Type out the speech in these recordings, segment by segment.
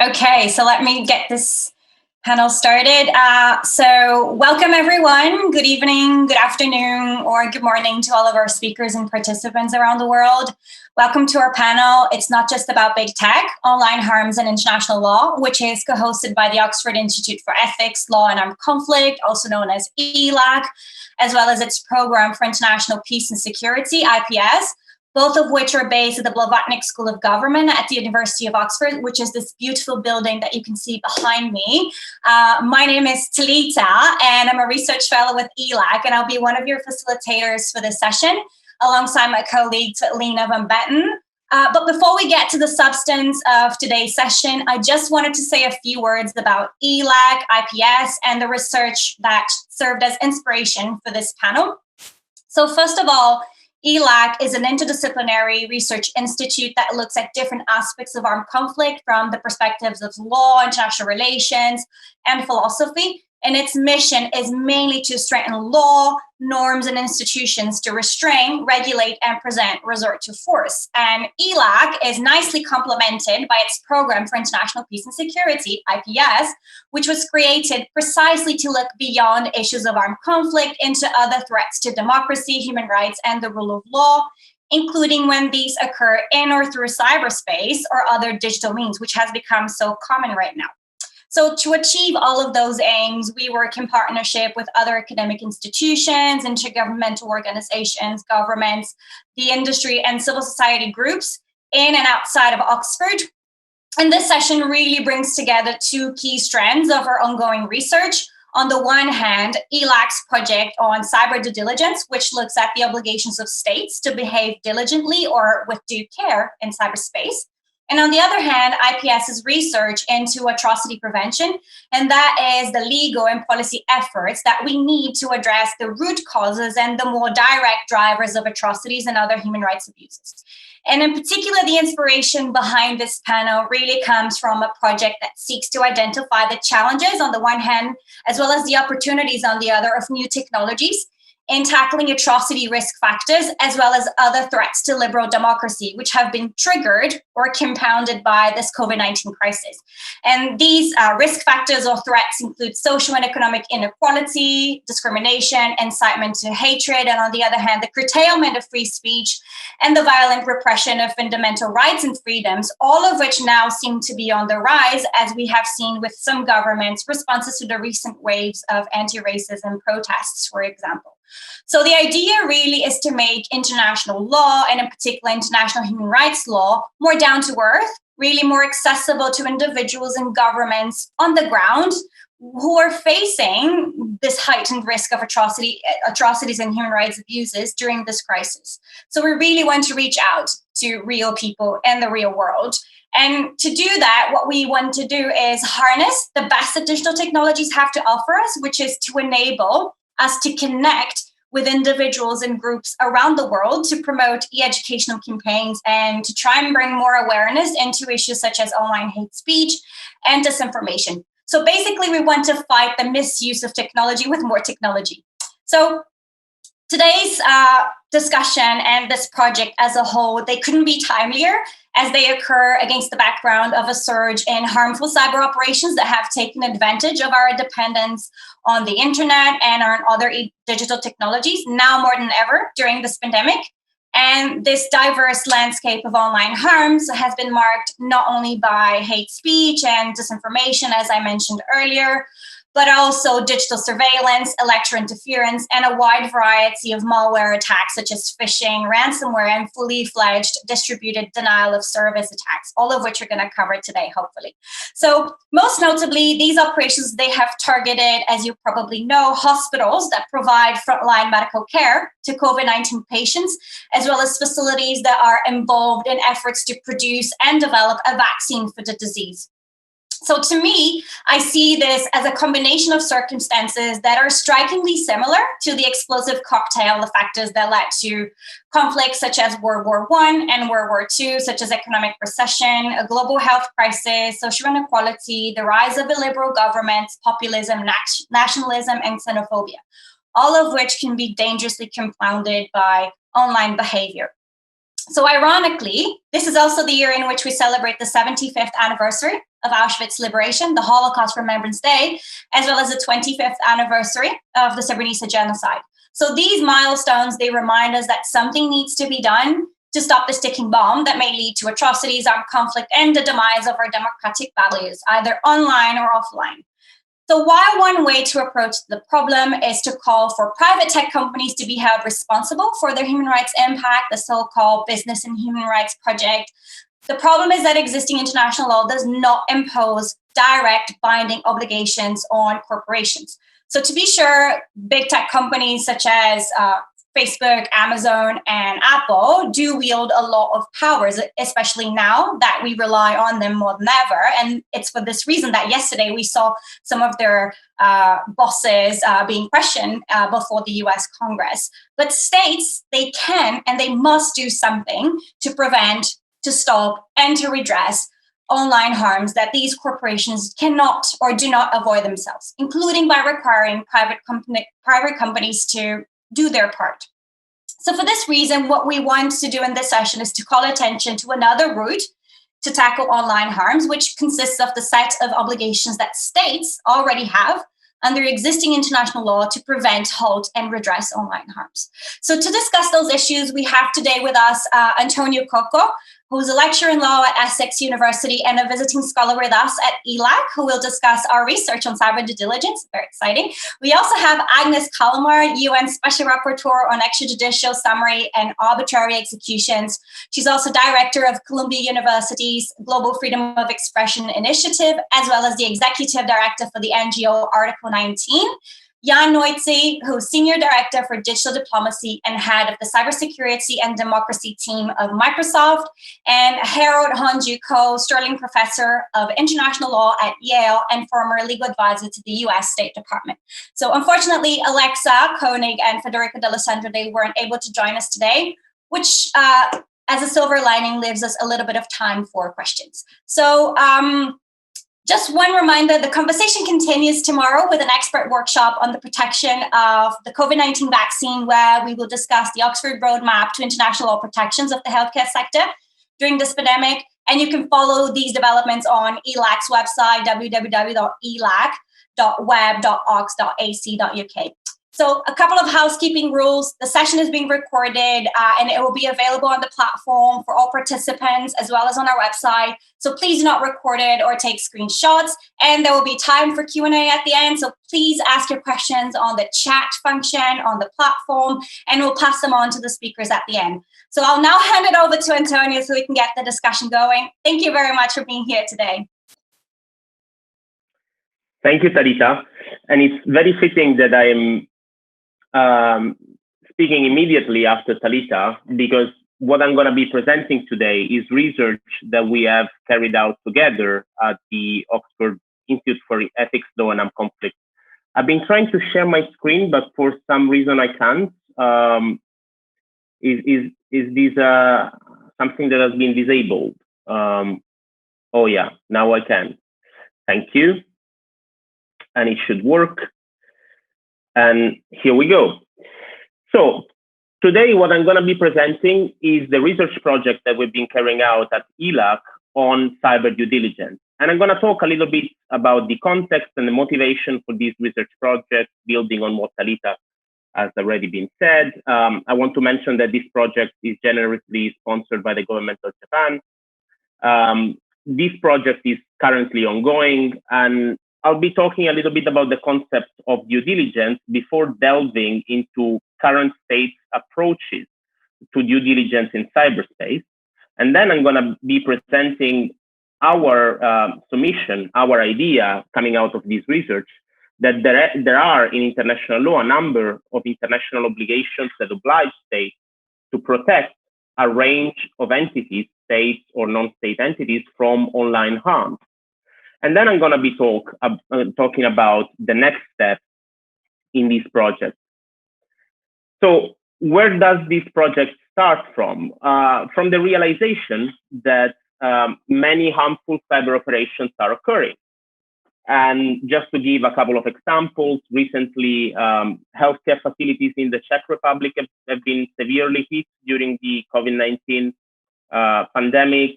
Okay, so let me get this panel started. So welcome everyone. Good evening, good afternoon, or good morning to all of our speakers and participants around the world. Welcome to our panel. It's not just about big tech, online harms and international law, which is co-hosted by the Oxford Institute for Ethics, Law and Armed Conflict, also known as ELAC, as well as its Program for International Peace and Security, IPS, both of which are based at the Blavatnik School of Government at the University of Oxford, which is this beautiful building that you can see behind me. My name is Talita, and I'm a research fellow with ELAC, and I'll be one of your facilitators for this session, alongside my colleague Tsvetelina from Benthem. But before we get to the substance of today's session, I just wanted to say a few words about ELAC, IPS, and the research that served as inspiration for this panel. So first of all, ELAC is an interdisciplinary research institute that looks at different aspects of armed conflict from the perspectives of law, international relations, and philosophy. And its mission is mainly to strengthen law, norms, and institutions to restrain, regulate, and prevent resort to force. And ELAC is nicely complemented by its Program for International Peace and Security, IPS, which was created precisely to look beyond issues of armed conflict into other threats to democracy, human rights, and the rule of law, including when these occur in or through cyberspace or other digital means, which has become so common right now. So to achieve all of those aims, we work in partnership with other academic institutions, intergovernmental organizations, governments, the industry, and civil society groups in and outside of Oxford. And this session really brings together two key strands of our ongoing research. On the one hand, ELAC's project on cyber due diligence, which looks at the obligations of states to behave diligently or with due care in cyberspace. And on the other hand, IPS's research into atrocity prevention, and that is the legal and policy efforts that we need to address the root causes and the more direct drivers of atrocities and other human rights abuses. And in particular, the inspiration behind this panel really comes from a project that seeks to identify the challenges on the one hand, as well as the opportunities on the other of new technologies in tackling atrocity risk factors, as well as other threats to liberal democracy, which have been triggered or compounded by this COVID-19 crisis. And these risk factors or threats include social and economic inequality, discrimination, incitement to hatred, and on the other hand, the curtailment of free speech and the violent repression of fundamental rights and freedoms, all of which now seem to be on the rise, as we have seen with some governments' responses to the recent waves of anti-racism protests, for example. So the idea really is to make international law, and in particular international human rights law, more down to earth, really more accessible to individuals and governments on the ground who are facing this heightened risk of atrocities and human rights abuses during this crisis. So we really want to reach out to real people in the real world. And to do that, what we want to do is harness the best that digital technologies have to offer us, which is to enable us to connect with individuals and groups around the world to promote e-educational campaigns and to try and bring more awareness into issues such as online hate speech and disinformation. So basically, we want to fight the misuse of technology with more technology. So today's discussion and this project as a whole, they couldn't be timelier as they occur against the background of a surge in harmful cyber operations that have taken advantage of our dependence on the internet and on other digital technologies, now more than ever during this pandemic. And this diverse landscape of online harms has been marked not only by hate speech and disinformation, as I mentioned earlier, but also digital surveillance, electoral interference, and a wide variety of malware attacks such as phishing, ransomware, and fully fledged distributed denial of service attacks, all of which we're going to cover today, hopefully. So most notably, these operations, they have targeted, as you probably know, hospitals that provide frontline medical care to COVID-19 patients, as well as facilities that are involved in efforts to produce and develop a vaccine for the disease. So to me, I see this as a combination of circumstances that are strikingly similar to the explosive cocktail of factors that led to conflicts such as World War I and World War II, such as economic recession, a global health crisis, social inequality, the rise of illiberal governments, populism, nationalism, and xenophobia, all of which can be dangerously compounded by online behavior. So ironically, this is also the year in which we celebrate the 75th anniversary of Auschwitz liberation, the Holocaust Remembrance Day, as well as the 25th anniversary of the Srebrenica genocide. So these milestones, they remind us that something needs to be done to stop this ticking bomb that may lead to atrocities, armed conflict, and the demise of our democratic values, either online or offline. So while one way to approach the problem is to call for private tech companies to be held responsible for their human rights impact, the so-called Business and Human Rights Project, the problem is that existing international law does not impose direct binding obligations on corporations. So to be sure, big tech companies such as Facebook, Amazon, and Apple do wield a lot of powers, especially now that we rely on them more than ever. And it's for this reason that yesterday we saw some of their bosses being questioned before the US Congress. But states, they can and they must do something to prevent, to stop, and to redress online harms that these corporations cannot or do not avoid themselves, including by requiring private companies to do their part. So for this reason, what we want to do in this session is to call attention to another route to tackle online harms, which consists of the set of obligations that states already have under existing international law to prevent, halt, and redress online harms. So to discuss those issues, we have today with us Antonio Coco, who's a lecturer in law at Essex University and a visiting scholar with us at ELAC, who will discuss our research on cyber due diligence. Very exciting. We also have Agnès Callamard, UN Special Rapporteur on Extrajudicial Summary and Arbitrary Executions. She's also director of Columbia University's Global Freedom of Expression Initiative, as well as the executive director for the NGO Article 19. Neutze, who's Senior Director for Digital Diplomacy and Head of the Cybersecurity and Democracy team of Microsoft, and Harold Hongju, Sterling Professor of International Law at Yale and former legal advisor to the US State Department. So unfortunately, Alexa Koenig and Federico D'Alessandro, they weren't able to join us today, which as a silver lining leaves us a little bit of time for questions. So just one reminder, the conversation continues tomorrow with an expert workshop on the protection of the COVID-19 vaccine, where we will discuss the Oxford Roadmap to International Law Protections of the Healthcare Sector during this pandemic. And you can follow these developments on ELAC's website, www.elac.web.ox.ac.uk. So a couple of housekeeping rules. The session is being recorded and it will be available on the platform for all participants as well as on our website. So please do not record it or take screenshots. And there will be time for Q&A at the end. So please ask your questions on the chat function on the platform and we'll pass them on to the speakers at the end. So I'll now hand it over to Antonio so we can get the discussion going. Thank you very much for being here today. Thank you, Talita. And it's very fitting that I'm speaking immediately after Talita, because what I'm going to be presenting today is research that we have carried out together at the Oxford Institute for Ethics, Law and Armed Conflict. I've been trying to share my screen, but for some reason I can't. Is this something that has been disabled? Oh yeah, now I can. Thank you. And it should work. And here we go. So today, what I'm going to be presenting is the research project that we've been carrying out at ELAC on cyber due diligence. And I'm going to talk a little bit about the context and the motivation for this research project, building on what Talita has already been said. I want to mention that this project is generously sponsored by the government of Japan. This project is currently ongoing, and I'll be talking a little bit about the concept of due diligence before delving into current state approaches to due diligence in cyberspace. And then I'm going to be presenting our submission, our idea coming out of this research, that there are in international law a number of international obligations that oblige states to protect a range of entities, states or non-state entities, from online harm. And then I'm going to be talking about the next step in this project. So where does this project start from? From the realization that many harmful cyber operations are occurring. And just to give a couple of examples, recently, healthcare facilities in the Czech Republic have been severely hit during the COVID-19 pandemic,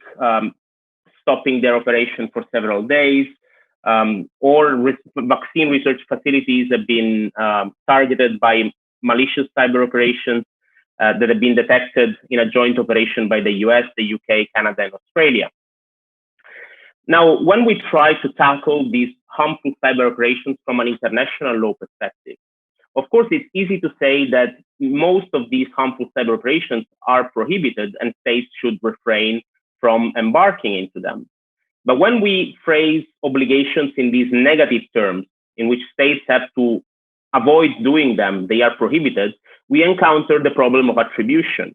stopping their operation for several days, or vaccine research facilities have been targeted by malicious cyber operations that have been detected in a joint operation by the US, the UK, Canada, and Australia. Now, when we try to tackle these harmful cyber operations from an international law perspective, of course, it's easy to say that most of these harmful cyber operations are prohibited and states should refrain from embarking into them. But when we phrase obligations in these negative terms, in which states have to avoid doing them, they are prohibited, we encounter the problem of attribution.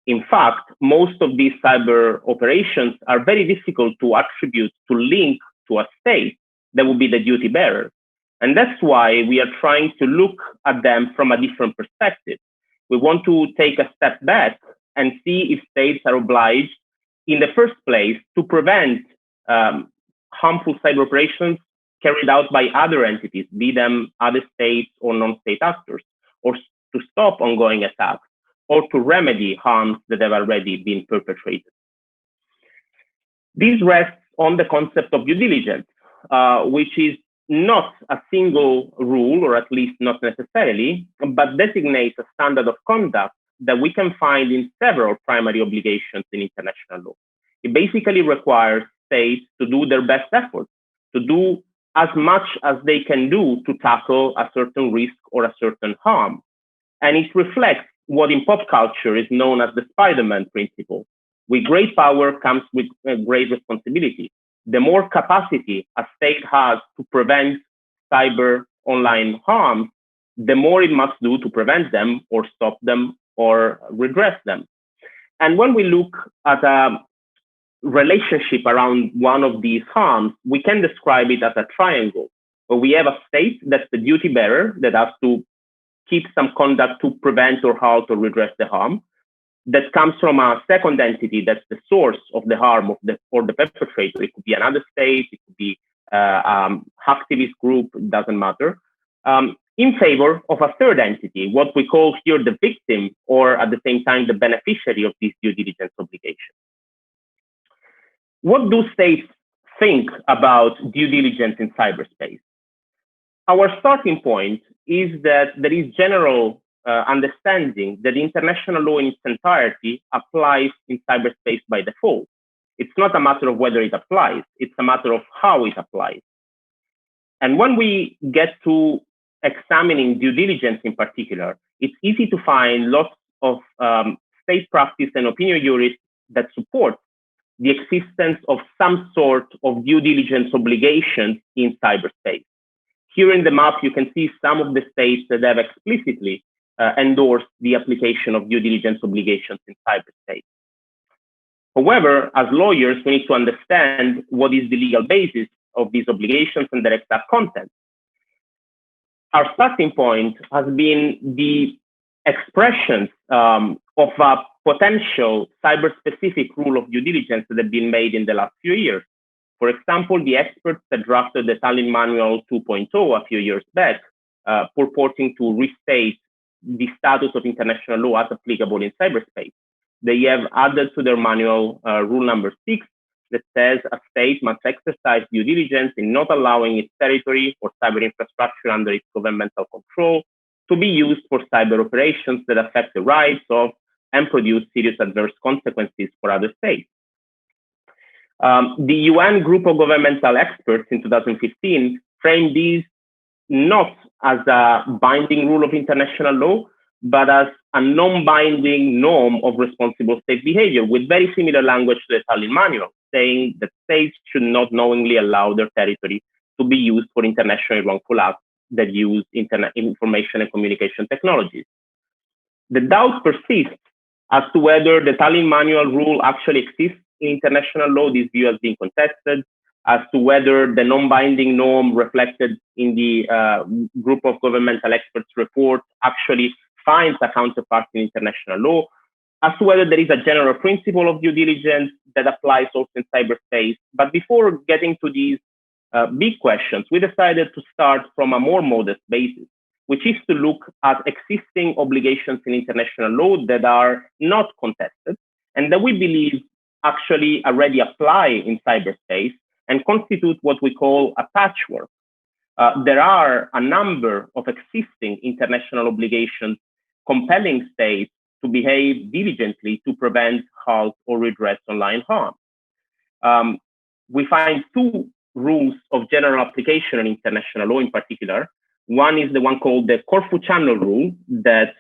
In fact, most of these cyber operations are very difficult to attribute, to link to a state that would be the duty bearer. And that's why we are trying to look at them from a different perspective. We want to take a step back and see if states are obliged in the first place to prevent harmful cyber operations carried out by other entities, be them other states or non-state actors, or to stop ongoing attacks, or to remedy harms that have already been perpetrated. This rests on the concept of due diligence, which is not a single rule, or at least not necessarily, but designates a standard of conduct that we can find in several primary obligations in international law. It basically requires states to do their best efforts, to do as much as they can do to tackle a certain risk or a certain harm. And it reflects what in pop culture is known as the Spider-Man principle. With great power comes with great responsibility. The more capacity a state has to prevent cyber online harms, the more it must do to prevent them or stop them or redress them. And when we look at a relationship around one of these harms, we can describe it as a triangle, where we have a state that's the duty bearer that has to keep some conduct to prevent or halt or redress the harm, that comes from a second entity that's the source of the harm or the perpetrator. It could be another state, it could be hacktivist group, it doesn't matter, in favor of a third entity, what we call here the victim, or at the same time the beneficiary of this due diligence obligation. What do states think about due diligence in cyberspace? Our starting point is that there is general understanding that international law in its entirety applies in cyberspace by default. It's not a matter of whether it applies, it's a matter of how it applies. And when we get to examining due diligence in particular, it's easy to find lots of state practice and opinion jurists that support the existence of some sort of due diligence obligations in cyberspace. Here in the map, you can see some of the states that have explicitly endorsed the application of due diligence obligations in cyberspace. However, as lawyers, we need to understand what is the legal basis of these obligations and their exact content. Our starting point has been the expressions of a potential cyber-specific rule of due diligence that have been made in the last few years. For example, the experts that drafted the Tallinn Manual 2.0 a few years back, purporting to restate the status of international law as applicable in cyberspace. They have added to their manual rule number 6 that says a state must exercise due diligence in not allowing its territory or cyber infrastructure under its governmental control to be used for cyber operations that affect the rights of and produce serious adverse consequences for other states. The UN Group of Governmental Experts in 2015 framed these not as a binding rule of international law, but as a non-binding norm of responsible state behavior, with very similar language to the Tallinn Manual, saying that states should not knowingly allow their territory to be used for internationally wrongful acts that use information and communication technologies. The doubt persists as to whether the Tallinn Manual rule actually exists in international law. This view has been contested, as to whether the non-binding norm reflected in the Group of Governmental Experts report actually finds a counterpart in international law, as to whether there is a general principle of due diligence that applies also in cyberspace. But before getting to these big questions, we decided to start from a more modest basis, which is to look at existing obligations in international law that are not contested and that we believe actually already apply in cyberspace and constitute what we call a patchwork. There are a number of existing international obligations compelling states to behave diligently to prevent, halt, or redress online harm. We find two rules of general application in international law in particular. One is the one called the Corfu Channel Rule that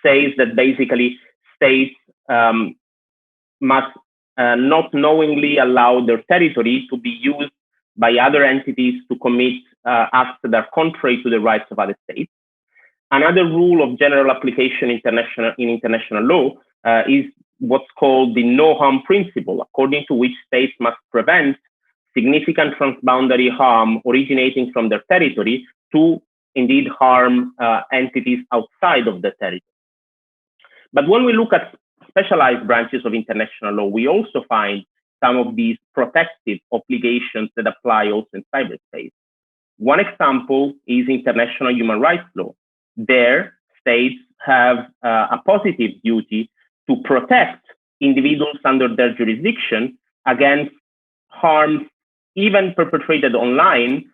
says that basically states must not knowingly allow their territory to be used by other entities to commit acts that are contrary to the rights of other states. Another rule of general application in international law is what's called the no harm principle, according to which states must prevent significant transboundary harm originating from their territory to indeed harm entities outside of the territory. But when we look at specialized branches of international law, we also find some of these protective obligations that apply also in cyberspace. One example is international human rights law. There, states have a positive duty to protect individuals under their jurisdiction against harms even perpetrated online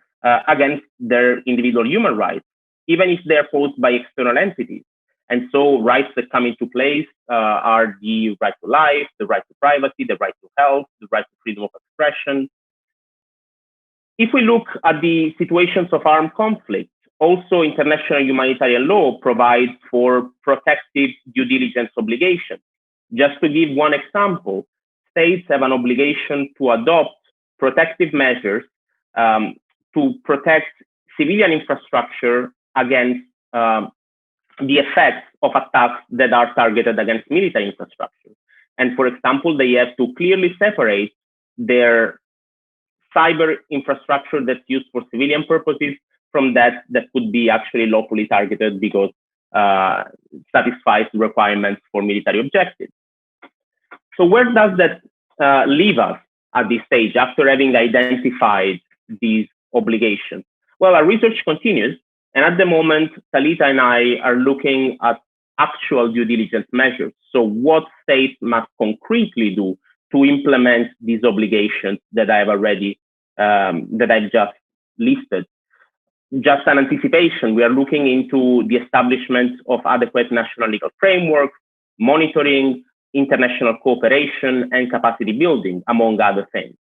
against their individual human rights, even if they're posed by external entities. And so rights that come into place are the right to life, the right to privacy, the right to health, the right to freedom of expression. If we look at the situations of armed conflict, also international humanitarian law provides for protective due diligence obligations. Just to give one example, states have an obligation to adopt protective measures to protect civilian infrastructure against the effects of attacks that are targeted against military infrastructure. And for example, they have to clearly separate their cyber infrastructure that's used for civilian purposes from that could be actually lawfully targeted because satisfies the requirements for military objectives. So where does that leave us at this stage after having identified these obligations? Well, our research continues. And at the moment, Talita and I are looking at actual due diligence measures. So what states must concretely do to implement these obligations that I've already, that I've just listed. Just an anticipation, we are looking into the establishment of adequate national legal framework, monitoring, international cooperation, and capacity building, among other things.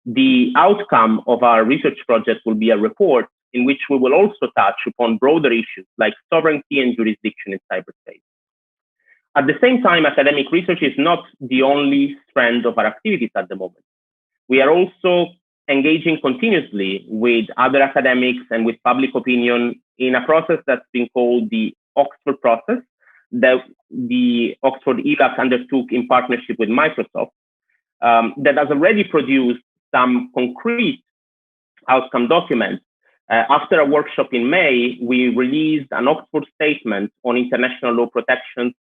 The outcome of our research project will be a report in which we will also touch upon broader issues like sovereignty and jurisdiction in cyberspace. At the same time, academic research is not the only strand of our activities at the moment. We are also engaging continuously with other academics and with public opinion in a process that's been called the Oxford process that the Oxford ELAC undertook in partnership with Microsoft that has already produced some concrete outcome documents. After a workshop in May, we released an Oxford statement on international law protections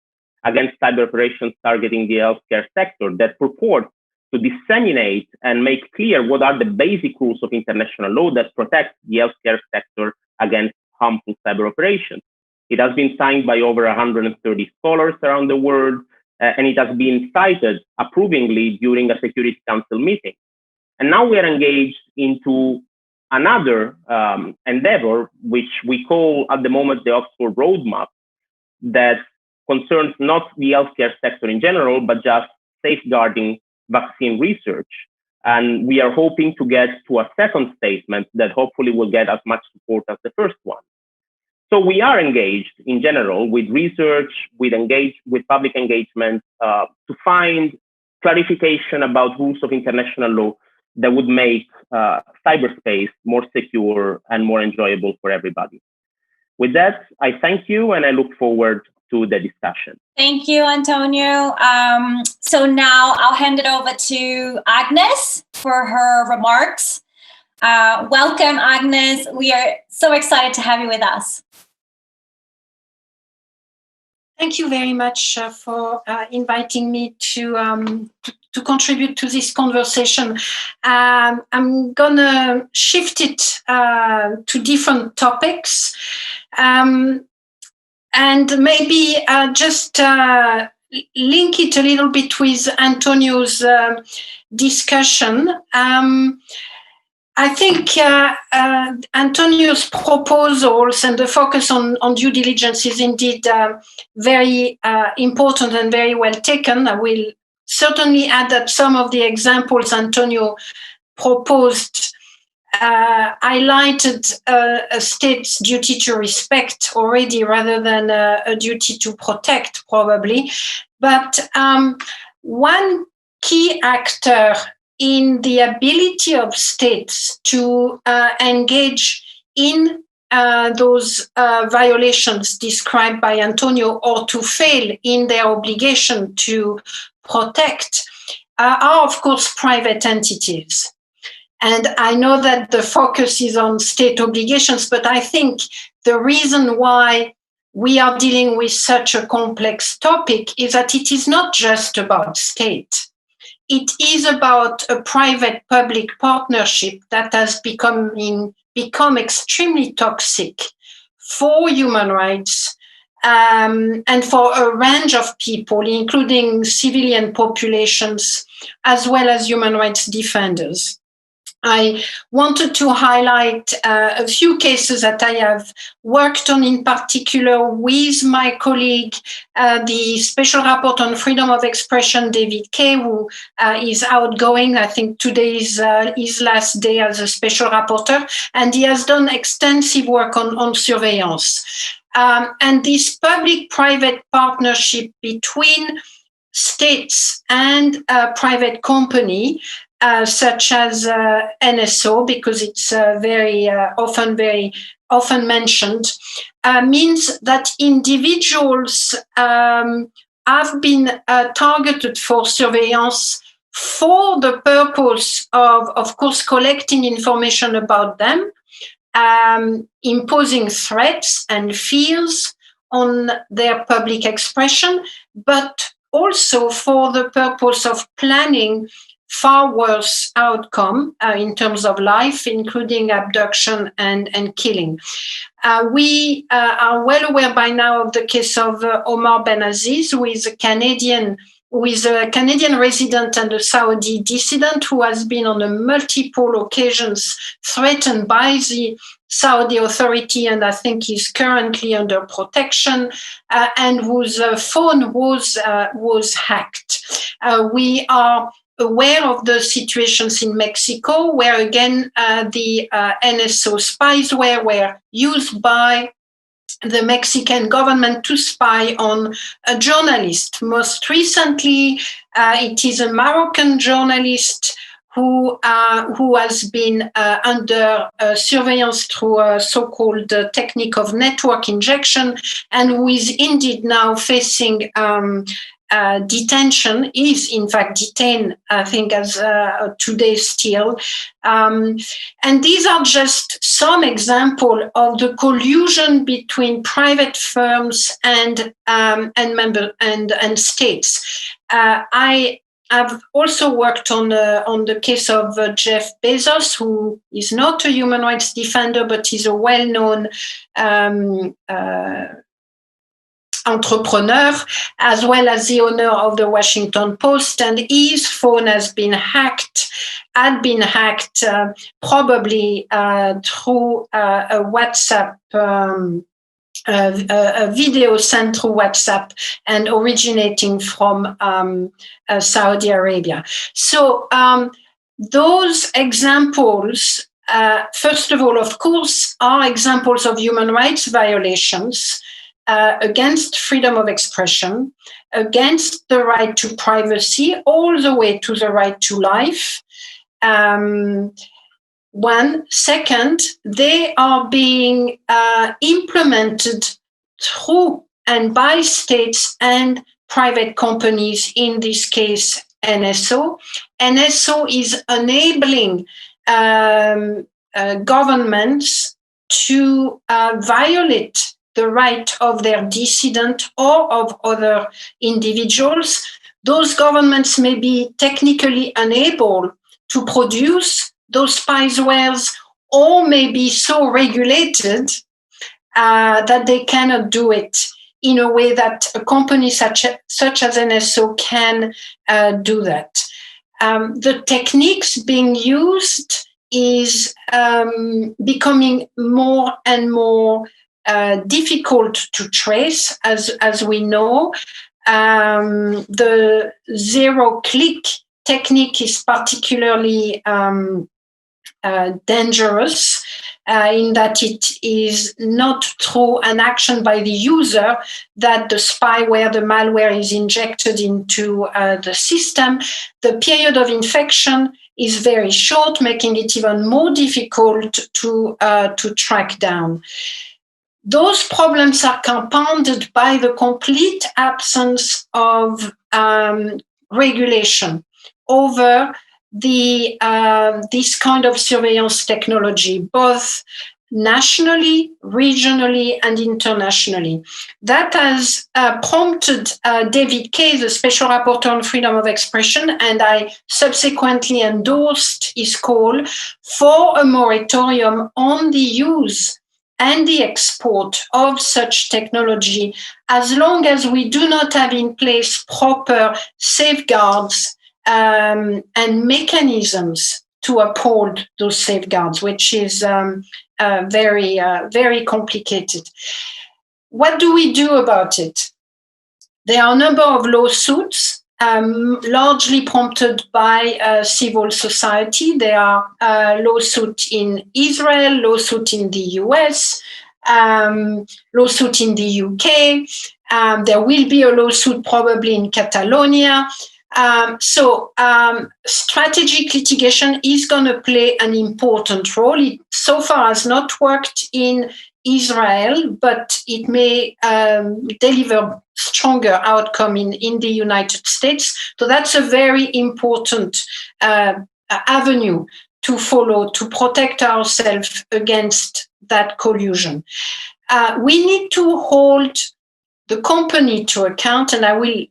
against cyber operations targeting the healthcare sector that purports to disseminate and make clear what are the basic rules of international law that protect the healthcare sector against harmful cyber operations. It has been signed by over 130 scholars around the world, and it has been cited approvingly during a Security Council meeting. And now we are engaged into another endeavor, which we call at the moment the Oxford Roadmap, that concerns not the healthcare sector in general, but just safeguarding vaccine research. And we are hoping to get to a second statement that hopefully will get as much support as the first one. So we are engaged in general with research, with public engagement to find clarification about rules of international law that would make cyberspace more secure and more enjoyable for everybody. With that, I thank you and I look forward to the discussion. Thank you, Antonio. So now I'll hand it over to Agnès for her remarks. Welcome, Agnès. We are so excited to have you with us. Thank you very much for inviting me to to contribute to this conversation. I'm gonna shift it to different topics, and maybe just link it a little bit with Antonio's discussion. I think Antonio's proposals and the focus on due diligence is indeed very important and very well taken. I will certainly add that some of the examples Antonio proposed highlighted a state's duty to respect already rather than a duty to protect, probably. But one key actor in the ability of states to engage in those violations described by Antonio, or to fail in their obligation to protect, are of course private entities. And I know that the focus is on state obligations, but I think the reason why we are dealing with such a complex topic is that it is not just about state. It is about a private-public partnership that has become extremely toxic for human rights and for a range of people, including civilian populations, as well as human rights defenders. I wanted to highlight a few cases that I have worked on, in particular with my colleague, the Special Rapporteur on Freedom of Expression, David Kay, who is outgoing. I think today is his last day as a Special Rapporteur, and he has done extensive work on surveillance. And this public-private partnership between states and private company, such as NSO, because it's very often mentioned, means that individuals have been targeted for surveillance for the purpose of course, collecting information about them, imposing threats and fears on their public expression, but also for the purpose of planning far worse outcome in terms of life, including abduction and killing. We are well aware by now of the case of Omar Benaziz, who is a Canadian resident and a Saudi dissident who has been on multiple occasions threatened by the Saudi authority, and I think is currently under protection, and whose phone was hacked. We are aware of the situations in Mexico, where again the NSO spyware were used by the Mexican government to spy on a journalist. Most recently, it is a Moroccan journalist who has been under surveillance through a so-called technique of network injection, and who is indeed now facing detention, is in fact detained, I think, as today still. And these are just some example of the collusion between private firms and states. I've also worked on the case of Jeff Bezos, who is not a human rights defender, but is a well-known entrepreneur, as well as the owner of the Washington Post, and his phone had been hacked, probably through a WhatsApp, a video sent through WhatsApp and originating from Saudi Arabia. So those examples, first of all, of course, are examples of human rights violations against freedom of expression, against the right to privacy, all the way to the right to life. One. Second, they are being implemented through and by states and private companies, in this case, NSO. NSO is enabling governments to violate the right of their dissident or of other individuals those governments may be technically unable to produce those spywares, or may be so regulated that they cannot do it in a way that a company such as NSO can do that. The techniques being used is becoming more and more difficult to trace, as we know. The zero-click technique is particularly dangerous in that it is not through an action by the user that the spyware, the malware is injected into the system. The period of infection is very short, making it even more difficult to track down. Those problems are compounded by the complete absence of regulation over this kind of surveillance technology, both nationally, regionally, and internationally. That has prompted David Kay, the Special Rapporteur on Freedom of Expression, and I subsequently endorsed his call for a moratorium on the use and the export of such technology, as long as we do not have in place proper safeguards and mechanisms to uphold those safeguards, which is very complicated. What do we do about it? There are a number of lawsuits, largely prompted by civil society. There are lawsuits in Israel, lawsuit in the US, lawsuit in the UK. There will be a lawsuit probably in Catalonia. So strategic litigation is going to play an important role. It so far has not worked in Israel, but it may deliver stronger outcome in the United States. So that's a very important avenue to follow to protect ourselves against that collusion. We need to hold the company to account, and I will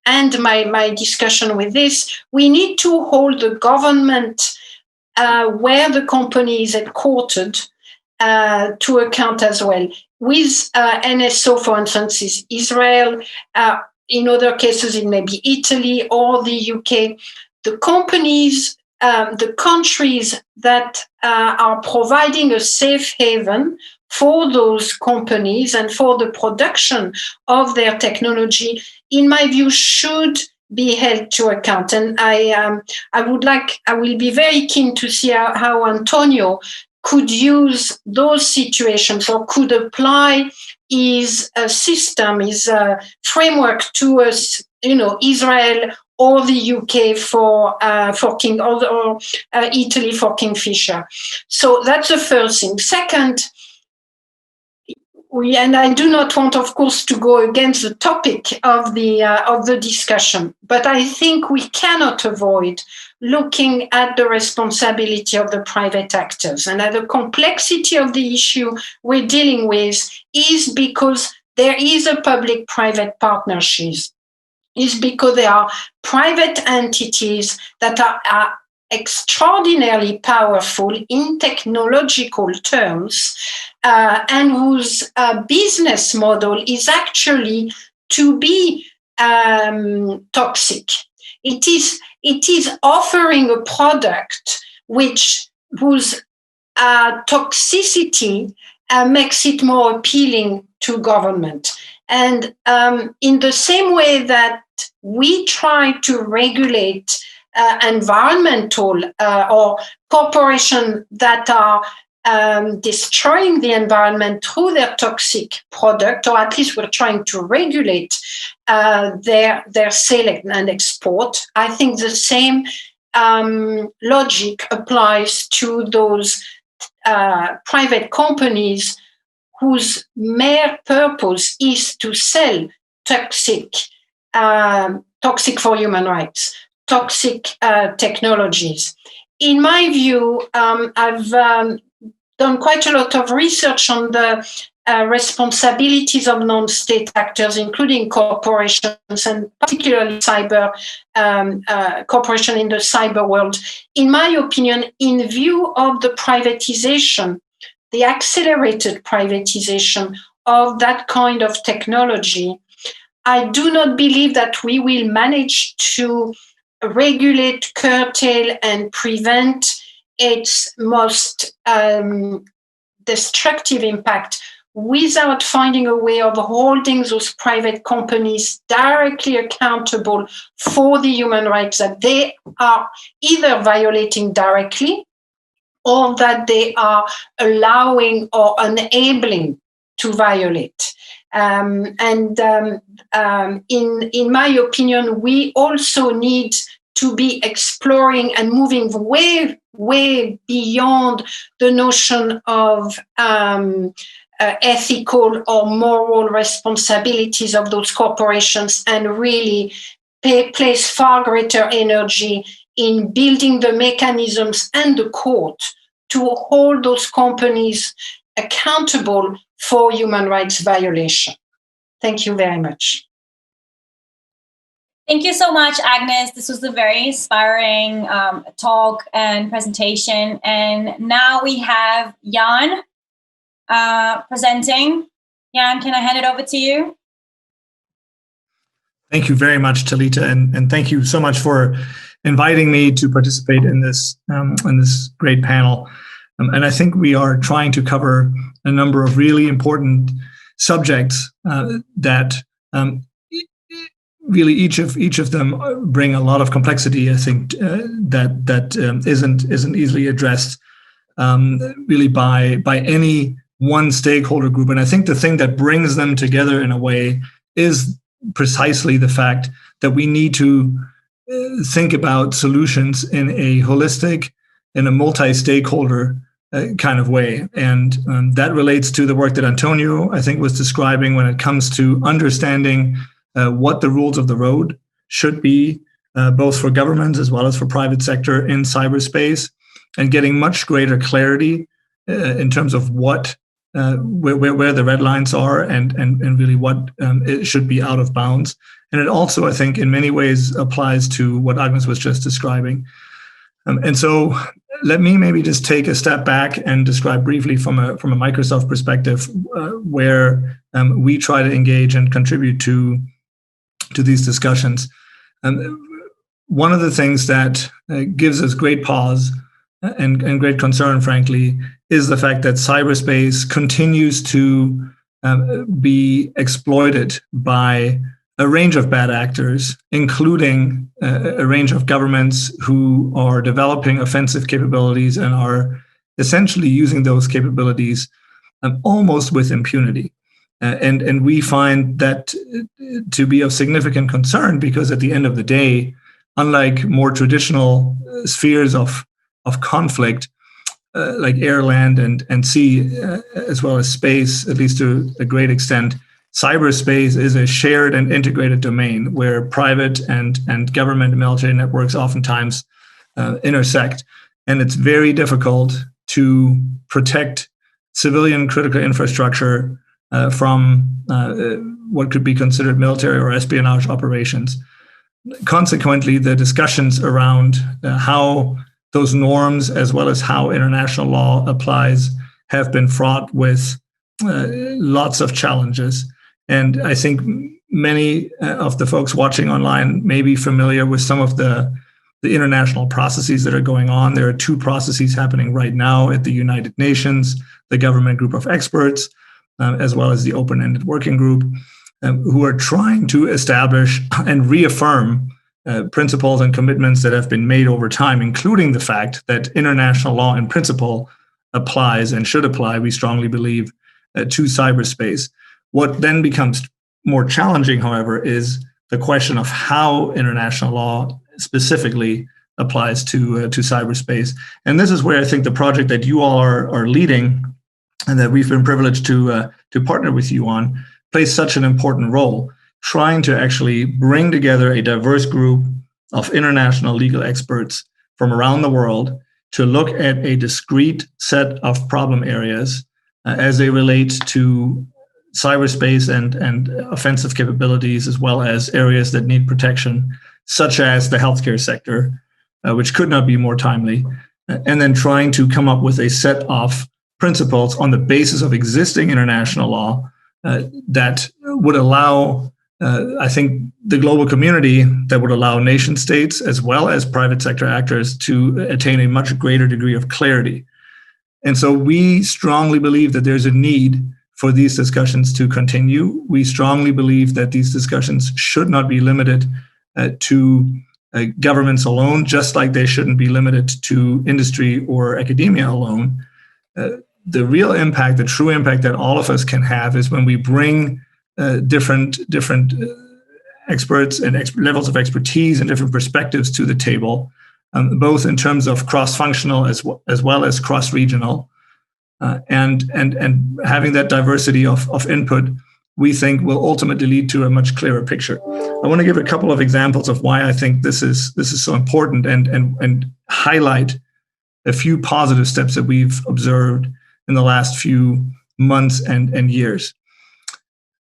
end my discussion with this. We need to hold the government where the company is headquartered to account as well. With NSO, for instance, is Israel. In other cases, it may be Italy or the UK. The companies, the countries that are providing a safe haven for those companies and for the production of their technology, in my view, should be held to account. And I will be very keen to see how Antonio could use those situations or could apply his system, his framework to us, Israel or the UK for King or Italy for Kingfisher. So that's the first thing. Second, and I do not want, of course, to go against the topic of the discussion, but I think we cannot avoid looking at the responsibility of the private actors. And the complexity of the issue we're dealing with is because there is a public-private partnership. Is because there are private entities that are extraordinarily powerful in technological terms, and whose business model is actually to be toxic. It is offering a product whose toxicity makes it more appealing to government. And in the same way that we try to regulate environmental or corporations that are destroying the environment through their toxic product, or at least we're trying to regulate their sale and export. I think the same logic applies to those private companies whose mere purpose is to sell toxic for human rights, toxic technologies. In my view, I've done quite a lot of research on the responsibilities of non-state actors, including corporations, and particularly cyber corporation in the cyber world. In my opinion, in view of the privatization, the accelerated privatization of that kind of technology, I do not believe that we will manage to regulate, curtail, and prevent its most destructive impact without finding a way of holding those private companies directly accountable for the human rights that they are either violating directly or that they are allowing or enabling to violate. In my opinion, we also need to be exploring and moving way beyond the notion of ethical or moral responsibilities of those corporations, and really place far greater energy in building the mechanisms and the court to hold those companies accountable for human rights violation. Thank you very much. Thank you so much, Agnès. This was a very inspiring talk and presentation. And now we have Jan presenting. Jan, can I hand it over to you? Thank you very much, Talita, and thank you so much for inviting me to participate in this great panel. And I think we are trying to cover a number of really important subjects that really each of them bring a lot of complexity. I think that isn't easily addressed really by any one stakeholder group. And I think the thing that brings them together in a way is precisely the fact that we need to think about solutions in a holistic, in a multi-stakeholder kind of way. And that relates to the work that Antonio, I think, was describing when it comes to understanding what the rules of the road should be, both for governments as well as for private sector in cyberspace, and getting much greater clarity in terms of what where the red lines are and really what it should be out of bounds. And it also, I think, in many ways applies to what Agnès was just describing. And so let me maybe just take a step back and describe briefly from a Microsoft perspective where we try to engage and contribute to these discussions. One of the things that gives us great pause and great concern, frankly, is the fact that cyberspace continues to be exploited by a range of bad actors, including a range of governments who are developing offensive capabilities and are essentially using those capabilities almost with impunity. And we find that to be of significant concern because at the end of the day, unlike more traditional spheres of conflict, like air, land, and sea, as well as space, at least to a great extent, cyberspace is a shared and integrated domain where private and government and military networks oftentimes intersect. And it's very difficult to protect civilian critical infrastructure from what could be considered military or espionage operations. Consequently, the discussions around how those norms, as well as how international law applies, have been fraught with lots of challenges. And I think many of the folks watching online may be familiar with some of the international processes that are going on. There are two processes happening right now at the United Nations, the Government Group of Experts, as well as the Open-Ended Working Group, who are trying to establish and reaffirm principles and commitments that have been made over time, including the fact that international law in principle applies and should apply, we strongly believe, to cyberspace. What then becomes more challenging, however, is the question of how international law specifically applies to cyberspace. And this is where I think the project that you all are leading and that we've been privileged to partner with you on plays such an important role, trying to actually bring together a diverse group of international legal experts from around the world to look at a discrete set of problem areas as they relate to cyberspace and offensive capabilities, as well as areas that need protection, such as the healthcare sector, which could not be more timely, and then trying to come up with a set of principles on the basis of existing international law that would allow, I think, the global community, that would allow nation states as well as private sector actors to attain a much greater degree of clarity. And so we strongly believe that there's a need for these discussions to continue. We strongly believe that these discussions should not be limited to governments alone, just like they shouldn't be limited to industry or academia alone. The real impact, the true impact that all of us can have is when we bring different experts and levels of expertise and different perspectives to the table, both in terms of cross-functional as well as cross-regional. And having that diversity of input, we think, will ultimately lead to a much clearer picture. I want to give a couple of examples of why I think this is so important, and highlight a few positive steps that we've observed in the last few months and years.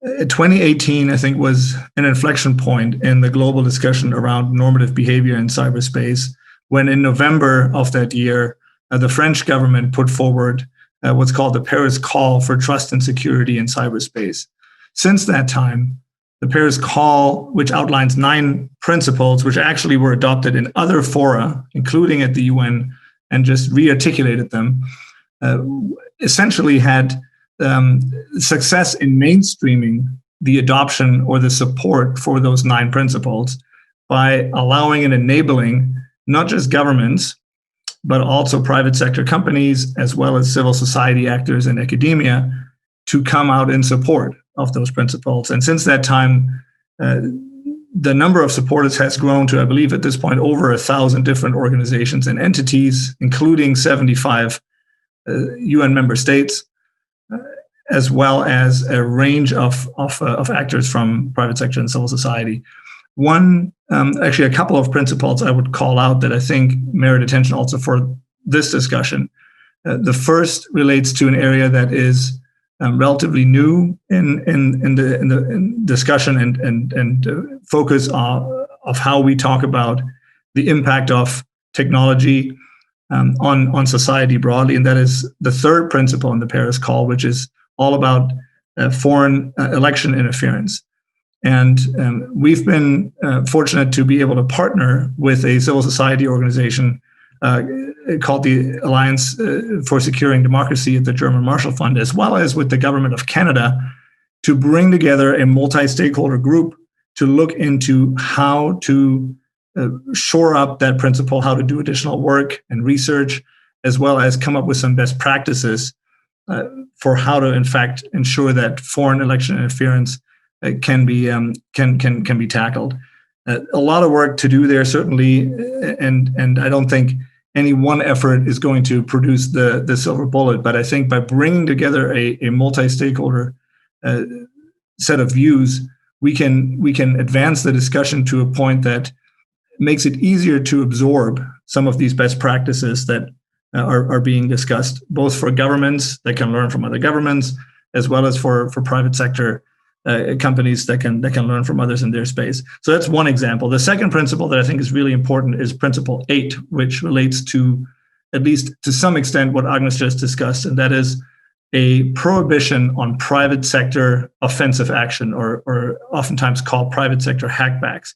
2018, I think, was an inflection point in the global discussion around normative behavior in cyberspace, when in November of that year, the French government put forward what's called the Paris Call for Trust and Security in Cyberspace. Since that time, the Paris Call, which outlines 9 principles, which actually were adopted in other fora, including at the UN, and just re-articulated them, essentially had success in mainstreaming the adoption or the support for those 9 principles by allowing and enabling not just governments, but also private sector companies, as well as civil society actors and academia, to come out in support of those principles. And since that time, the number of supporters has grown to, I believe at this point, over 1,000 different organizations and entities, including 75 UN member states, as well as a range of actors from private sector and civil society. Actually, a couple of principles I would call out that I think merit attention also for this discussion. The first relates to an area that is relatively new in the discussion and focus of how we talk about the impact of technology on society broadly, and that is the third principle in the Paris Call, which is all about foreign election interference. And we've been fortunate to be able to partner with a civil society organization called the Alliance for Securing Democracy at the German Marshall Fund, as well as with the government of Canada, to bring together a multi-stakeholder group to look into how to shore up that principle, how to do additional work and research, as well as come up with some best practices for how to, in fact, ensure that foreign election interference can be tackled. A lot of work to do there, certainly, and I don't think any one effort is going to produce the silver bullet. But I think by bringing together a multi-stakeholder set of views, we can advance the discussion to a point that makes it easier to absorb some of these best practices that are being discussed, both for governments that can learn from other governments, as well as for private sector companies that can learn from others in their space. So that's one example. The second principle that I think is really important is Principle 8, which relates to, at least to some extent, what Agnès just discussed, and that is a prohibition on private sector offensive action, or oftentimes called private sector hackbacks.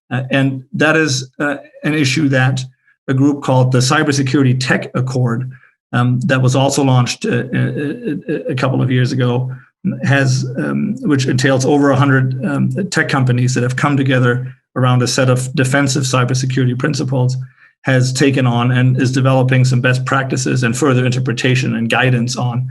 And that is an issue that a group called the Cybersecurity Tech Accord, that was also launched a couple of years ago, which entails over 100 tech companies that have come together around a set of defensive cybersecurity principles, has taken on and is developing some best practices and further interpretation and guidance on.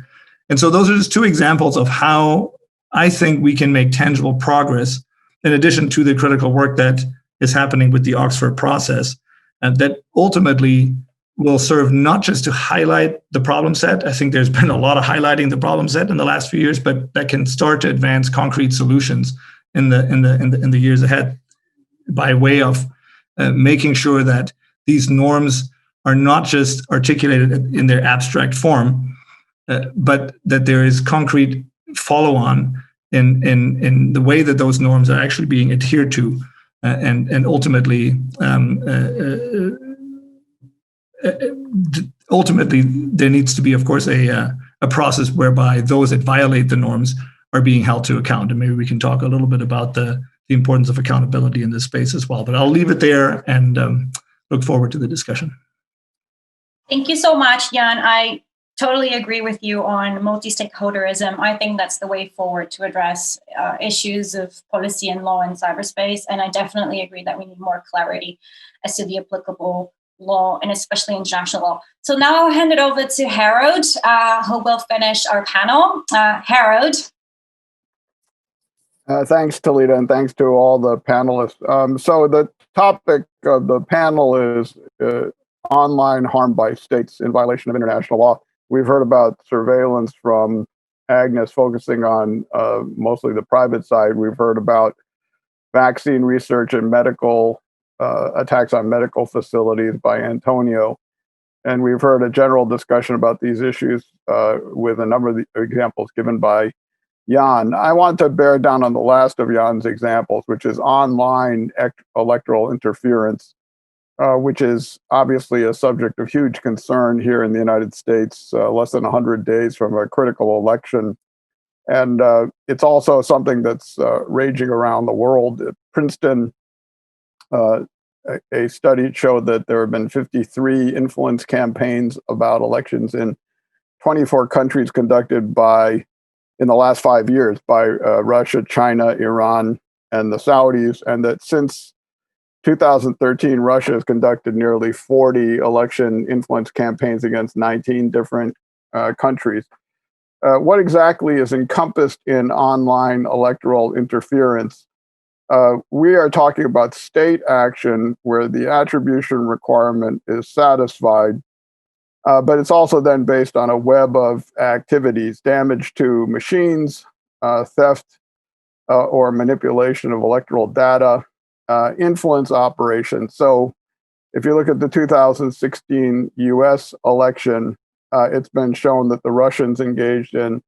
And so those are just two examples of how I think we can make tangible progress, in addition to the critical work that is happening with the Oxford process, and that ultimately will serve not just to highlight the problem set. I think there's been a lot of highlighting the problem set in the last few years, but that can start to advance concrete solutions in the years ahead, by way of making sure that these norms are not just articulated in their abstract form, but that there is concrete follow-on in the way that those norms are actually being adhered to, and ultimately there needs to be, of course, a process whereby those that violate the norms are being held to account. And maybe we can talk a little bit about the importance of accountability in this space as well. But I'll leave it there and look forward to the discussion. Thank you so much, Jan. I totally agree with you on multi-stakeholderism. I think that's the way forward to address issues of policy and law in cyberspace. And I definitely agree that we need more clarity as to the applicable law and especially international law. So now I'll hand it over to Harold, who will finish our panel. Harold. Thanks, Talita, and thanks to all the panelists. So the topic of the panel is online harm by states in violation of international law. We've heard about surveillance from Agnès, focusing on mostly the private side. We've heard about vaccine research and medical attacks on medical facilities by Antonio. And we've heard a general discussion about these issues with a number of the examples given by Jan. I want to bear down on the last of Jan's examples, which is online electoral interference, which is obviously a subject of huge concern here in the United States, less than 100 days from a critical election. And it's also something that's raging around the world. At Princeton, a study showed that there have been 53 influence campaigns about elections in 24 countries conducted in the last 5 years by Russia, China, Iran, and the Saudis, and that since 2013, Russia has conducted nearly 40 election influence campaigns against 19 different countries. What exactly is encompassed in online electoral interference? We are talking about state action where the attribution requirement is satisfied, but it's also then based on a web of activities: damage to machines, theft or manipulation of electoral data, influence operations. So if you look at the 2016 US election, it's been shown that the Russians engaged in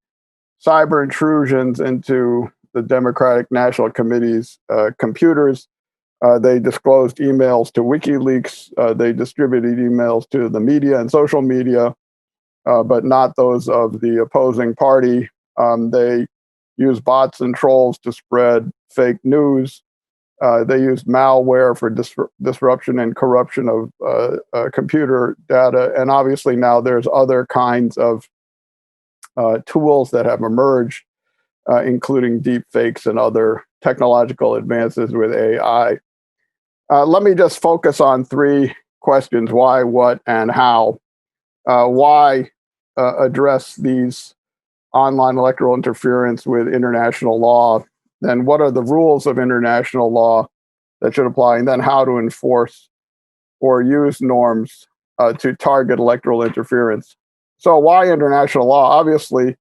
cyber intrusions into the Democratic National Committee's computers. They disclosed emails to WikiLeaks. They distributed emails to the media and social media, but not those of the opposing party. They used bots and trolls to spread fake news. They used malware for disruption and corruption of computer data. And obviously now there's other kinds of tools that have emerged, including deep fakes and other technological advances with AI. Let me just focus on three questions: why, what, and how. Why address these online electoral interference with international law? Then what are the rules of international law that should apply? And then how to enforce or use norms to target electoral interference. So why international law? Obviously,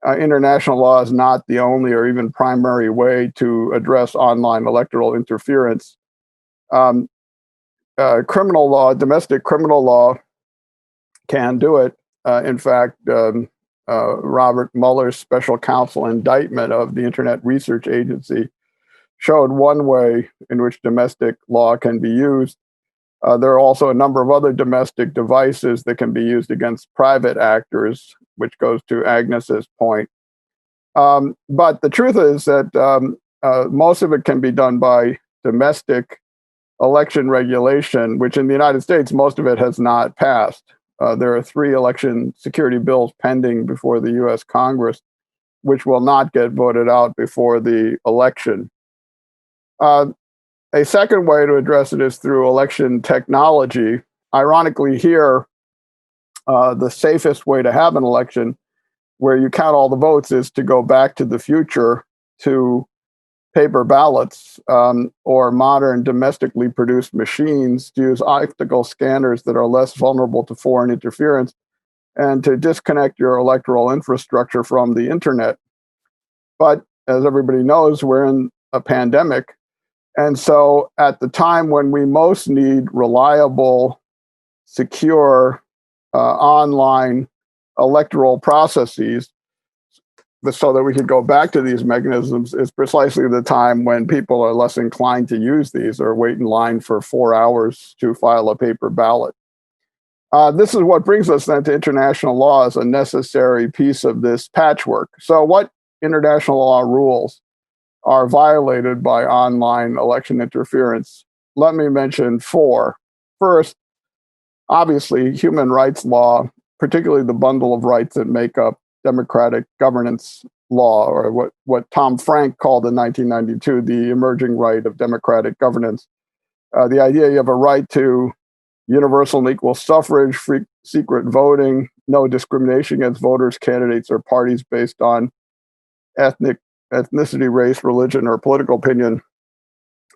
international law is not the only or even primary way to address online electoral interference. Criminal law, domestic criminal law can do it. In fact, Robert Mueller's special counsel indictment of the Internet Research Agency showed one way in which domestic law can be used. There are also a number of other domestic devices that can be used against private actors, which goes to Agnes's point. But the truth is that most of it can be done by domestic election regulation, which in the United States, most of it has not passed. There are 3 election security bills pending before the US Congress, which will not get voted out before the election. A second way to address it is through election technology. Ironically, here, the safest way to have an election where you count all the votes is to go back to the future to paper ballots or modern domestically produced machines, to use optical scanners that are less vulnerable to foreign interference, and to disconnect your electoral infrastructure from the internet. But as everybody knows, we're in a pandemic. And so at the time when we most need reliable secure online electoral processes so that we could go back to these mechanisms is precisely the time when people are less inclined to use these or wait in line for 4 hours to file a paper ballot. This is what brings us then to international law as a necessary piece of this patchwork. So what international law rules are violated by online election interference? Let me mention 4. First, obviously, human rights law, particularly the bundle of rights that make up democratic governance law, or what Tom Frank called in 1992 the emerging right of democratic governance. The idea you have a right to universal and equal suffrage, free secret voting, no discrimination against voters, candidates, or parties based on ethnicity, race, religion, or political opinion.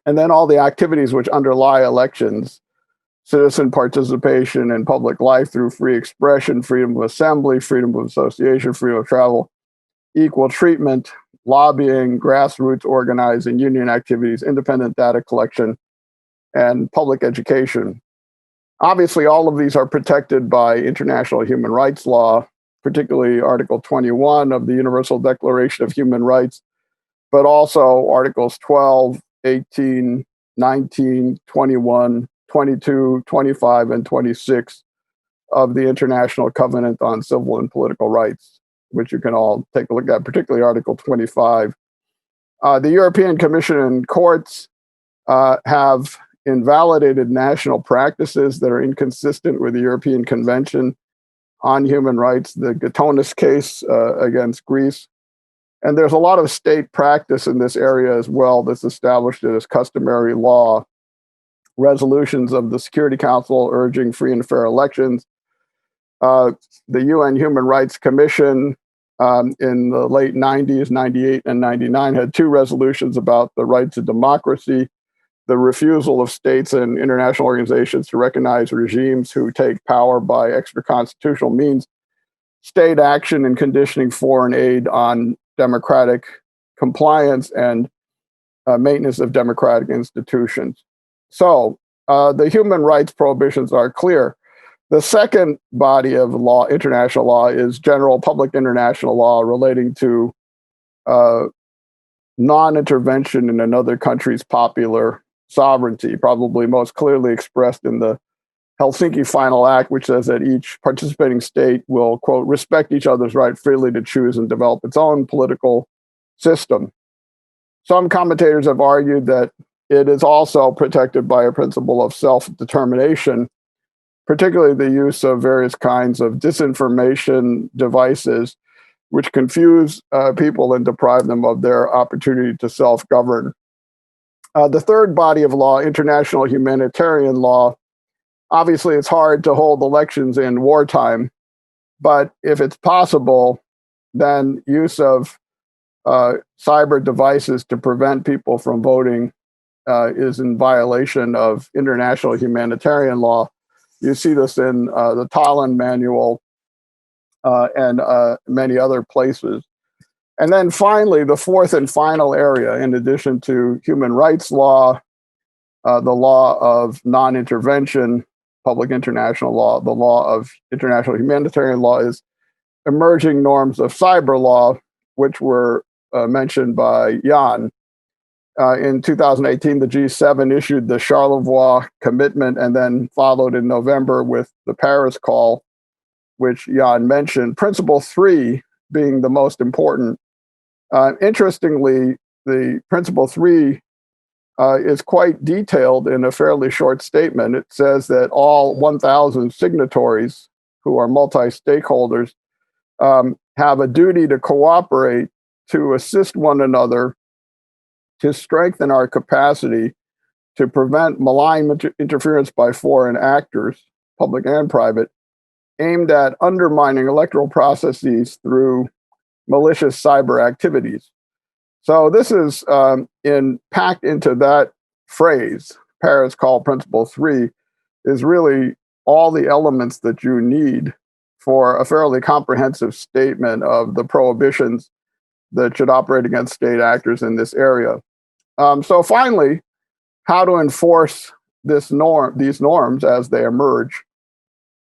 And then all the activities which underlie elections: citizen participation in public life through free expression, freedom of assembly, freedom of association, freedom of travel, equal treatment, lobbying, grassroots organizing, union activities, independent data collection, and public education. Obviously, all of these are protected by international human rights law, particularly Article 21 of the Universal Declaration of Human Rights, but also Articles 12, 18, 19, 21, 22, 25, and 26 of the International Covenant on Civil and Political Rights, which you can all take a look at, particularly Article 25. The European Commission and courts have invalidated national practices that are inconsistent with the European Convention on Human Rights, the Gatonis case against Greece. And there's a lot of state practice in this area as well that's established as customary law. Resolutions of the Security Council urging free and fair elections. The UN Human Rights Commission in the late 90s, 98 and 99, had 2 resolutions about the rights of democracy, the refusal of states and international organizations to recognize regimes who take power by extra-constitutional means, state action and conditioning foreign aid on democratic compliance, and maintenance of democratic institutions. So the human rights prohibitions are clear. The second body of law, international law, is general public international law relating to non-intervention in another country's popular sovereignty, probably most clearly expressed in the Helsinki Final Act, which says that each participating state will, quote, respect each other's right freely to choose and develop its own political system. Some commentators have argued that it is also protected by a principle of self-determination, particularly the use of various kinds of disinformation devices, which confuse people and deprive them of their opportunity to self-govern. The third body of law, international humanitarian law, obviously it's hard to hold elections in wartime, but if it's possible, then use of cyber devices to prevent people from voting is in violation of international humanitarian law. You see this in the Tallinn Manual and many other places. And then finally, the fourth and final area, in addition to human rights law, the law of non-intervention, public international law, the law of international humanitarian law, is emerging norms of cyber law, which were mentioned by Jan. In 2018, the G7 issued the Charlevoix Commitment and then followed in November with the Paris Call, which Jan mentioned. Principle 3 being the most important. Interestingly, the Principle 3 is quite detailed in a fairly short statement. It says that all 1,000 signatories, who are multi-stakeholders, have a duty to cooperate to assist one another to strengthen our capacity to prevent malign interference by foreign actors, public and private, aimed at undermining electoral processes through malicious cyber activities. So this is packed into that phrase, Paris Call Principle 3, is really all the elements that you need for a fairly comprehensive statement of the prohibitions that should operate against state actors in this area. So finally, how to enforce these norms as they emerge.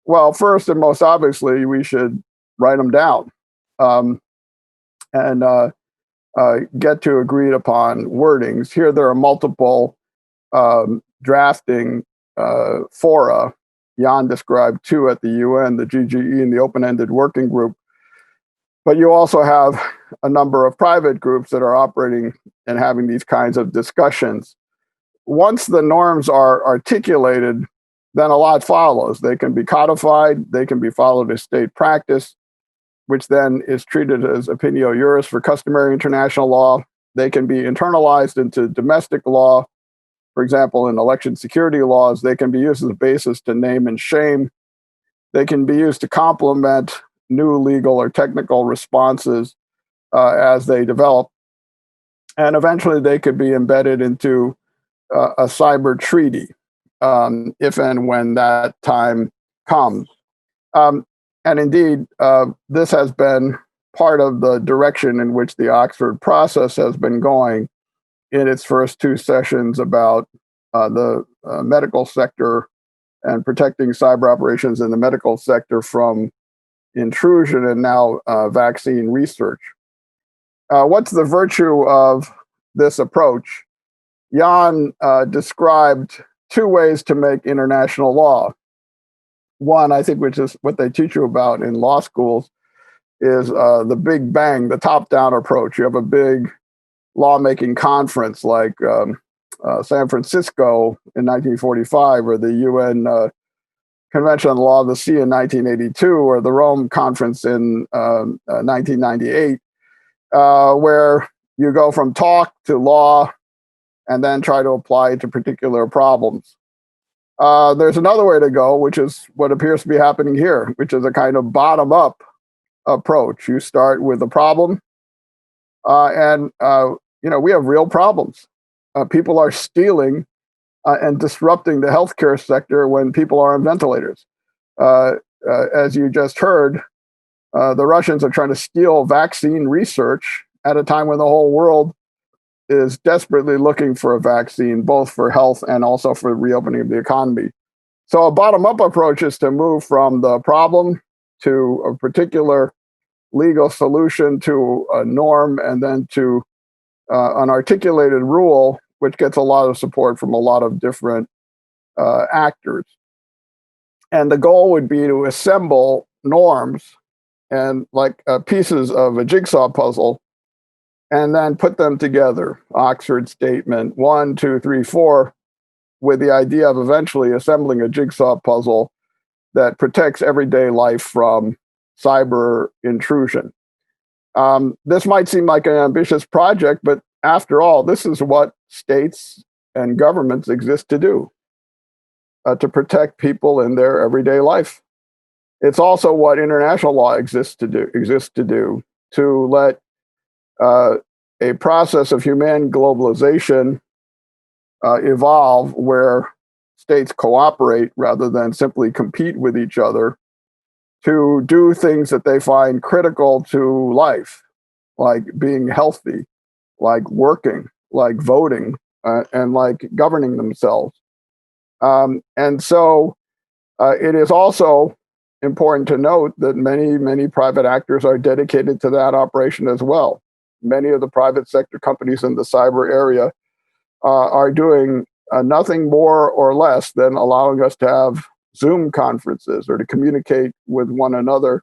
Well, first and most obviously, we should write them down and get to agreed upon wordings. Here, there are multiple drafting fora. Jan described 2 at the UN, the GGE and the Open-Ended Working Group. But you also have a number of private groups that are operating and having these kinds of discussions. Once the norms are articulated, then a lot follows. They can be codified, they can be followed as state practice, which then is treated as opinio juris for customary international law. They can be internalized into domestic law. For example, in election security laws, they can be used as a basis to name and shame. They can be used to complement new legal or technical responses as they develop. And eventually they could be embedded into a cyber treaty, if and when that time comes. And indeed, this has been part of the direction in which the Oxford process has been going in its first 2 sessions about the medical sector and protecting cyber operations in the medical sector from intrusion, and now vaccine research. What's the virtue of this approach? Jan described 2 ways to make international law. One, I think, which is what they teach you about in law schools, is the Big Bang, the top-down approach. You have a big lawmaking conference like San Francisco in 1945, or the UN Convention on the Law of the Sea in 1982, or the Rome Conference in 1998, where you go from talk to law and then try to apply it to particular problems. There's another way to go, which is what appears to be happening here, which is a kind of bottom-up approach. You start with a problem, and we have real problems. People are stealing and disrupting the healthcare sector when people are on ventilators. As you just heard, the Russians are trying to steal vaccine research at a time when the whole world is desperately looking for a vaccine, both for health and also for reopening of the economy. So a bottom-up approach is to move from the problem to a particular legal solution, to a norm, and then to an articulated rule, which gets a lot of support from a lot of different actors. And the goal would be to assemble norms and like pieces of a jigsaw puzzle, and then put them together. Oxford Statement 1, 2, 3, 4, with the idea of eventually assembling a jigsaw puzzle that protects everyday life from cyber intrusion. This might seem like an ambitious project, but after all, this is what states and governments exist to do, to protect people in their everyday life. It's also what international law exists to do, to let a process of humane globalization evolve where states cooperate rather than simply compete with each other to do things that they find critical to life, like being healthy, like working, like voting, and like governing themselves. And so it is also important to note that many private actors are dedicated to that operation as well. Many of the private sector companies in the cyber area are doing nothing more or less than allowing us to have Zoom conferences or to communicate with one another,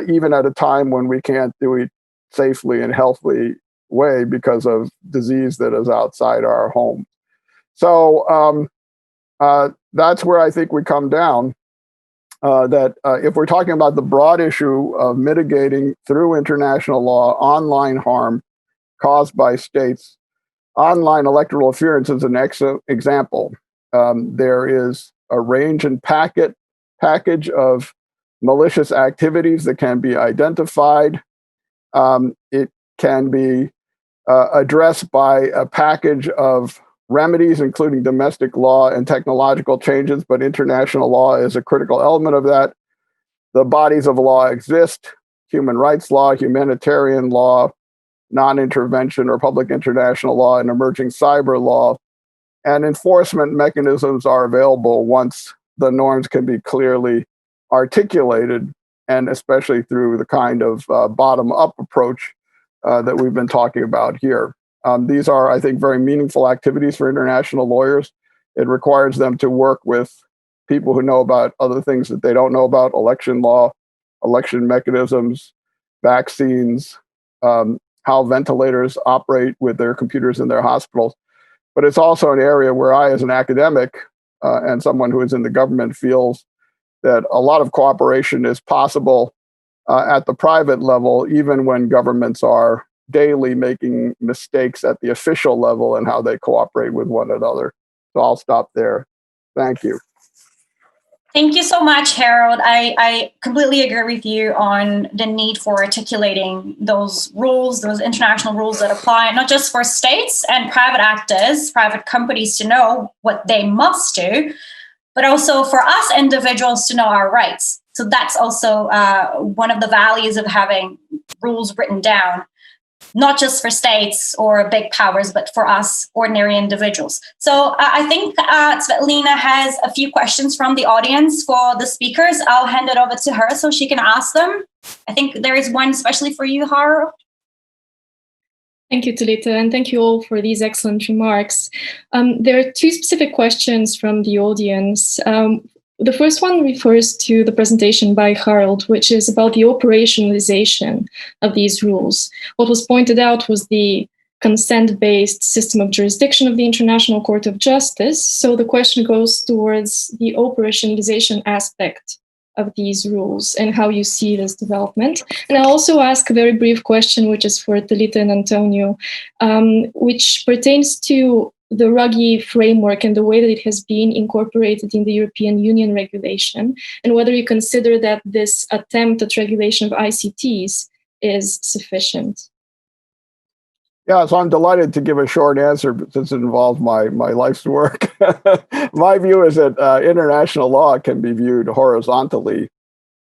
even at a time when we can't do it safely and healthily way because of disease that is outside our home. So that's where I think we come down, that if we're talking about the broad issue of mitigating through international law online harm caused by states, online electoral interference is an excellent example. There is a range and package of malicious activities that can be identified. It can be addressed by a package of remedies, including domestic law and technological changes, but international law is a critical element of that. The bodies of law exist: human rights law, humanitarian law, non-intervention or public international law, and emerging cyber law. And enforcement mechanisms are available once the norms can be clearly articulated, and especially through the kind of bottom-up approach that we've been talking about here. These are, I think, very meaningful activities for international lawyers. It requires them to work with people who know about other things that they don't know about: election law, election mechanisms, vaccines, how ventilators operate with their computers in their hospitals. But it's also an area where I, as an academic and someone who is in the government, feels that a lot of cooperation is possible at the private level, even when governments are daily making mistakes at the official level and how they cooperate with one another. So I'll stop there. Thank you. Thank you so much, Harold. I completely agree with you on the need for articulating those rules, those international rules that apply, not just for states and private actors, private companies to know what they must do, but also for us individuals to know our rights. So that's also one of the values of having rules written down, not just for states or big powers, but for us ordinary individuals. So I think Tsvetelina has a few questions from the audience for the speakers. I'll hand it over to her so she can ask them. I think there is one especially for you, Harold. Thank you, Talita, and thank you all for these excellent remarks. There are two specific questions from the audience. The first one refers to the presentation by Harold, which is about the operationalization of these rules. What was pointed out was the consent-based system of jurisdiction of the International Court of Justice. So the question goes towards the operationalization aspect of these rules and how you see this development. And I'll also ask a very brief question, which is for Talita and Antonio, which pertains to the RUGI framework and the way that it has been incorporated in the European Union regulation, and whether you consider that this attempt at regulation of ICTs is sufficient. Yeah, so I'm delighted to give a short answer since it involves my life's work. My view is that international law can be viewed horizontally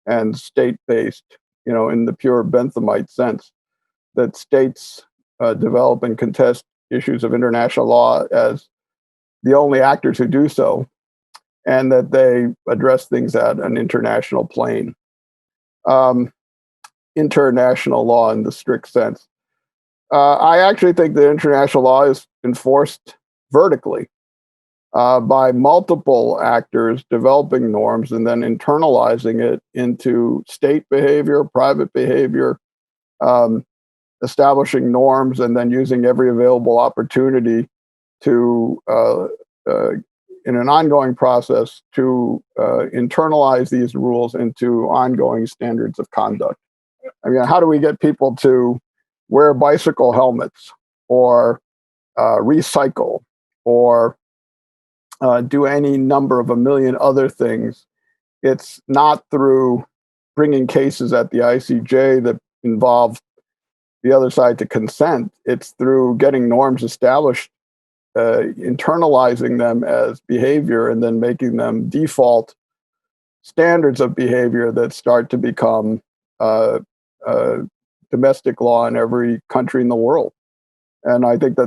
and state-based, in the pure Benthemite sense, that states develop and contest issues of international law as the only actors who do so, and that they address things at an international plane. International law in the strict sense. I actually think that international law is enforced vertically by multiple actors developing norms and then internalizing it into state behavior, private behavior, establishing norms, and then using every available opportunity to, in an ongoing process, to internalize these rules into ongoing standards of conduct. I mean, how do we get people to wear bicycle helmets or recycle or do any number of a million other things? It's not through bringing cases at the ICJ that involve the other side to consent. It's through getting norms established, internalizing them as behavior, and then making them default standards of behavior that start to become domestic law in every country in the world. And I think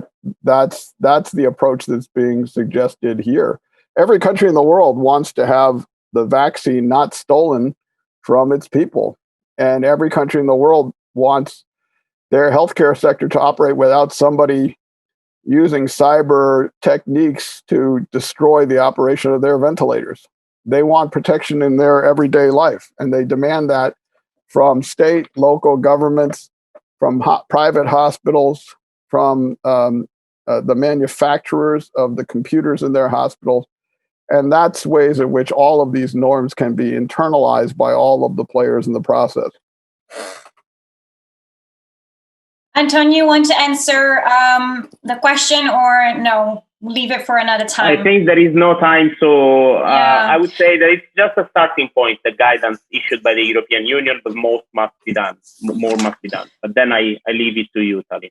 that's the approach that's being suggested here. Every country in the world wants to have the vaccine not stolen from its people. And every country in the world wants their healthcare sector to operate without somebody using cyber techniques to destroy the operation of their ventilators. They want protection in their everyday life, and they demand that from state, local governments, from private hospitals, from the manufacturers of the computers in their hospitals. And that's ways in which all of these norms can be internalized by all of the players in the process. Antonio, you want to answer the question, or no, leave it for another time? I think there is no time, so I would say that it's just a starting point, the guidance issued by the European Union, but more must be done. But then I leave it to you, Talita.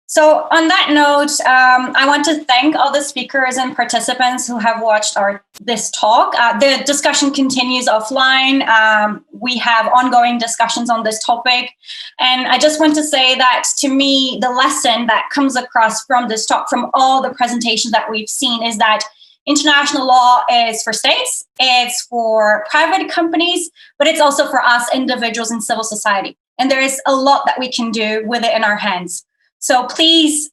So on that note, I want to thank all the speakers and participants who have watched this talk. The discussion continues offline. We have ongoing discussions on this topic. And I just want to say that, to me, the lesson that comes across from this talk, from all the presentations that we've seen, is that International law is for states, it's for private companies, but it's also for us individuals in civil society. And there is a lot that we can do with it in our hands. So please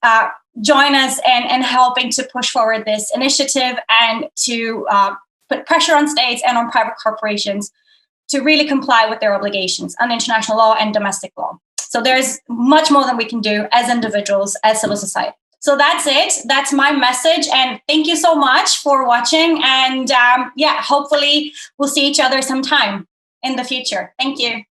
join us in helping to push forward this initiative and to put pressure on states and on private corporations to really comply with their obligations on international law and domestic law. So there's much more than we can do as individuals, as civil society. So that's it. That's my message. And thank you so much for watching. And hopefully we'll see each other sometime in the future. Thank you.